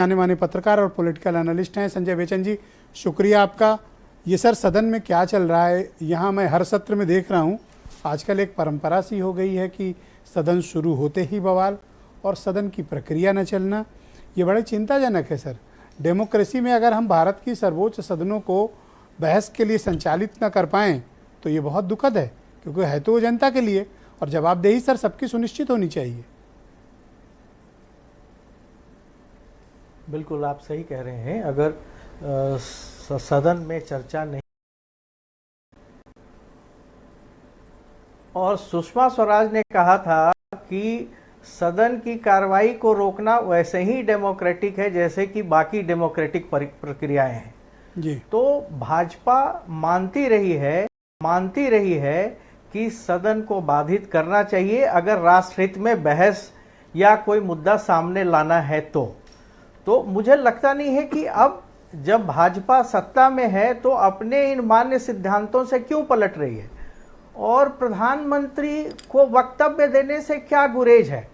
जाने माने पत्रकार और पॉलिटिकल एनालिस्ट हैं संजय बेचन जी, शुक्रिया आपका। ये सर सदन में क्या चल रहा है, यहाँ मैं हर सत्र में देख रहा हूँ आजकल एक परंपरा सी हो गई है कि सदन शुरू होते ही बवाल और सदन की प्रक्रिया न चलना, ये बड़े चिंताजनक है सर। डेमोक्रेसी में अगर हम भारत की सर्वोच्च सदनों को बहस के लिए संचालित न कर पाएँ तो ये बहुत दुखद है, क्योंकि है तो वो जनता के लिए और जवाबदेही सर सबकी सुनिश्चित होनी चाहिए। बिल्कुल आप सही कह रहे हैं। अगर सदन में चर्चा नहीं, और सुषमा स्वराज ने कहा था कि सदन की कार्रवाई को रोकना वैसे ही डेमोक्रेटिक है जैसे कि बाकी डेमोक्रेटिक प्रक्रियाएं हैं जी। तो भाजपा मानती रही है कि सदन को बाधित करना चाहिए अगर राष्ट्रहित में बहस या कोई मुद्दा सामने लाना है तो मुझे लगता नहीं है कि अब जब भाजपा सत्ता में है तो अपने इन मान्य सिद्धांतों से क्यों पलट रही है और प्रधानमंत्री को वक्तव्य देने से क्या गुरेज है।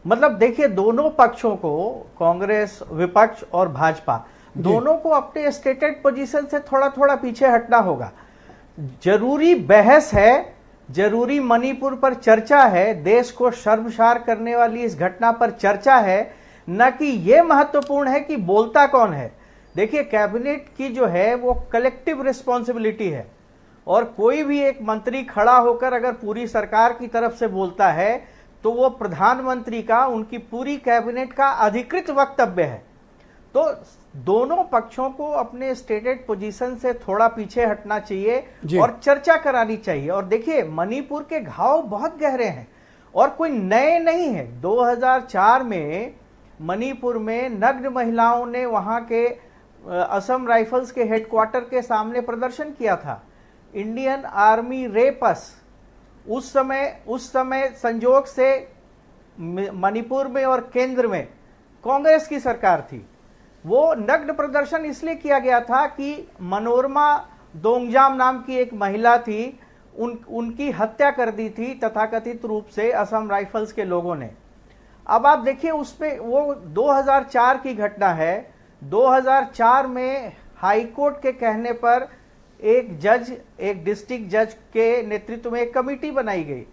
मतलब देखिए, दोनों पक्षों को, कांग्रेस विपक्ष और भाजपा, दोनों को अपने स्टेटेड पोजीशन से थोड़ा थोड़ा पीछे हटना होगा। जरूरी बहस है, जरूरी मणिपुर पर चर्चा है, देश को शर्मसार करने वाली इस घटना पर चर्चा है, न कि यह महत्वपूर्ण है कि बोलता कौन है। देखिए, कैबिनेट की जो है वो कलेक्टिव रिस्पॉन्सिबिलिटी है और कोई भी एक मंत्री खड़ा होकर अगर पूरी सरकार की तरफ से बोलता है तो वो प्रधानमंत्री का, उनकी पूरी कैबिनेट का अधिकृत वक्तव्य है। तो दोनों पक्षों को अपने स्टेटेड पोजीशन से थोड़ा पीछे हटना चाहिए और चर्चा करानी चाहिए। और देखिए, मणिपुर के घाव बहुत गहरे हैं और कोई नए नहीं है। 2004 में मणिपुर में नग्न महिलाओं ने वहां के असम राइफल्स के हेडक्वार्टर के सामने प्रदर्शन किया था। इंडियन आर्मी रेपस, उस समय संजोग से मणिपुर में और केंद्र में कांग्रेस की सरकार थी। वो नग्न प्रदर्शन इसलिए किया गया था कि मनोरमा दोंगजाम नाम की एक महिला थी, उनकी हत्या कर दी थी तथाकथित रूप से असम राइफल्स के लोगों ने। अब आप देखिए, उसपे वो 2004 की घटना है। 2004 में हाईकोर्ट के कहने पर एक डिस्ट्रिक्ट जज के नेतृत्व में एक कमेटी बनाई गई।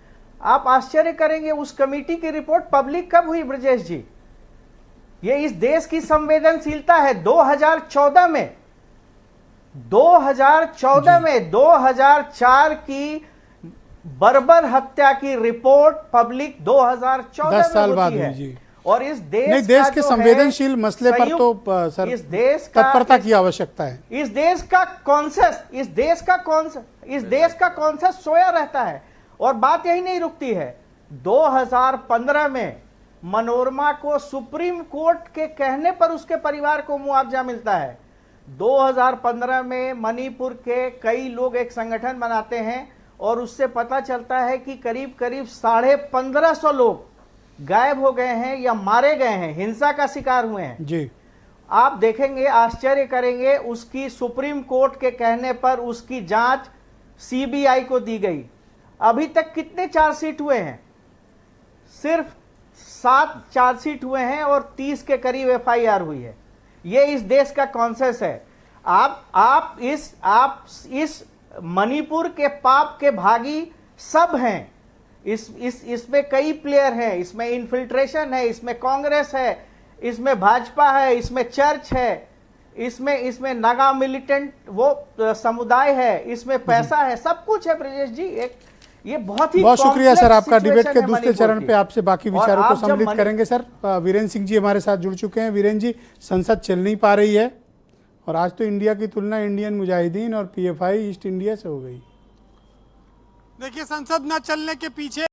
आप आश्चर्य करेंगे, उस कमेटी की रिपोर्ट पब्लिक कब हुई ब्रजेश जी? ये इस देश की संवेदनशीलता है। 2014 में 2004 की बर्बर हत्या की रिपोर्ट पब्लिक 2014 में होती है। जी। और इस देश के संवेदनशील मसले पर तो सर इस देश तत्परता की आवश्यकता है। इस देश का कॉन्सेप्ट सोया रहता है और बात यही नहीं रुकती है। 2015 में मनोरमा को सुप्रीम कोर्ट के कहने पर उसके परिवार को मुआवजा मिलता है। 2015 में मणिपुर के कई लोग एक संगठन बनाते हैं और उससे पता चलता है कि करीब 1550 लोग गायब हो गए हैं या मारे गए हैं, हिंसा का शिकार हुए हैं जी। आप देखेंगे, आश्चर्य करेंगे, उसकी सुप्रीम कोर्ट के कहने पर उसकी जांच सीबीआई को दी गई। अभी तक कितने चार्जशीट हुए हैं? सिर्फ 7 चार्जशीट हुए हैं और 30 के करीब एफआईआर हुई है। ये इस देश का कॉन्सेप्ट है। आप इस मणिपुर के पाप के भागी सब हैं। इसमें कई प्लेयर हैं, इसमें इन्फिल्ट्रेशन है, इसमें कांग्रेस है, इसमें भाजपा है, इसमें चर्च है, इसमें नागा मिलिटेंट वो समुदाय है, इसमें पैसा है, सब कुछ है ब्रजेश जी। ये बहुत शुक्रिया सर आपका। डिबेट के दूसरे चरण पे आपसे बाकी विचारों को सम्मिलित करेंगे सर। वीरेंद्र सिंह जी हमारे साथ जुड़ चुके हैं। वीरेंद्र जी, संसद चल नहीं पा रही है और आज तो इंडिया की तुलना इंडियन मुजाहिदीन और पीएफआई ईस्ट इंडिया से हो गई। देखिए, संसद न चलने के पीछे